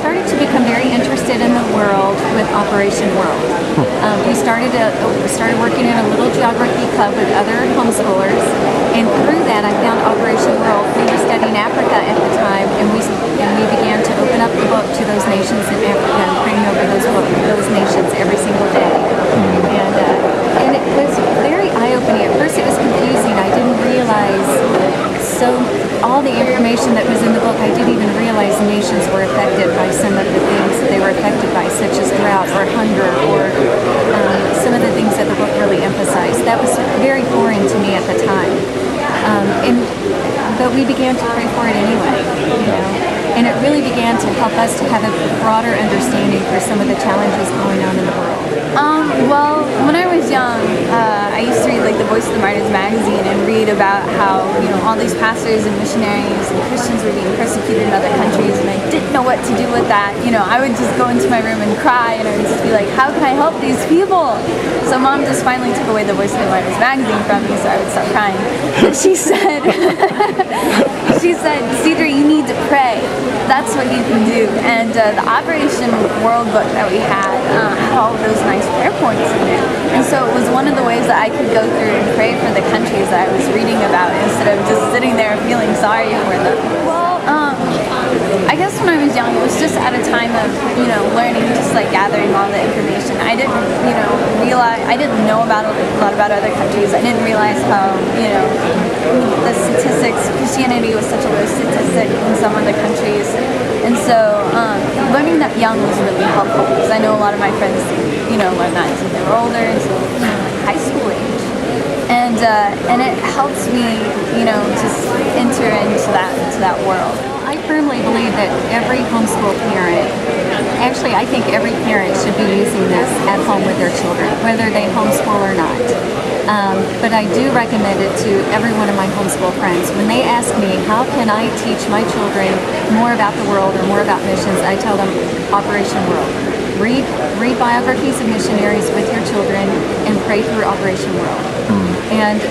started to become very interested in the world with Operation World. We started working in a little geography club with other homeschoolers, and through that I found Operation World. We were studying Africa at the time, and we began to open up the book to those nations in Africa and praying over those nations every single day. And it was very eye-opening. At first it was confusing. I didn't realize all the information that was in the book. I didn't even realize nations were affected by some of the things that they were affected by, such as drought or hunger or some of the things that the book really emphasized. That was very foreign to me at the time. But we began to pray for it anyway, and it really began to help us to have a broader understanding for some of the challenges going on in the world. Well, when I was young, I used to read like the Voice of the Martyrs magazine and read about how, all these pastors and missionaries and Christians were being persecuted in other countries, and I didn't know what to do with that. I would just go into my room and cry, and I would just be like, how can I help these people? So Mom just finally took away the Voice of the Martyrs magazine from me, so I would stop crying. But she said, Cedra, you need to pray. That's what you can do. And the Operation World book that we had all those nice prayer points in it. And so it was one of the ways that I could go through and pray for the countries that I was reading about instead of just sitting there feeling sorry for them. Well, I guess when I was young, it was just at a time of, learning, just like gathering all the information. I didn't, I didn't know about a lot about other countries. I didn't realize how, the statistics, Christianity was such a low statistic in some other countries. And so learning that young was really helpful, because I know a lot of my friends, learned that until they were older, until like high school age. And it helps me, just enter into that world. I firmly believe that every homeschool parent, actually I think every parent should be using this at home with their children, whether they homeschool or not. But I do recommend it to every one of my homeschool friends. When they ask me, how can I teach my children more about the world or more about missions, I tell them Operation World. Read biographies of missionaries with your children and pray through Operation World. And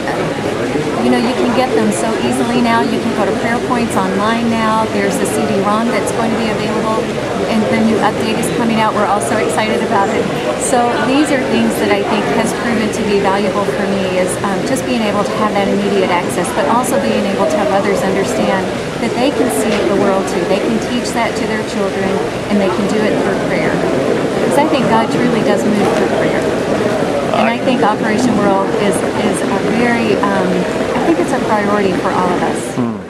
you can get them so easily now. You can go to prayer points online now. There's a CD-ROM that's going to be available, and the new update is coming out. We're also excited about it. So these are things that I think has proven to be valuable for me, is just being able to have that immediate access, but also being able to have others understand that they can see the world too. They can teach that to their children, and they can do it through prayer. Because I think God truly does move through prayer. And I think Operation World is a very, I think it's a priority for all of us.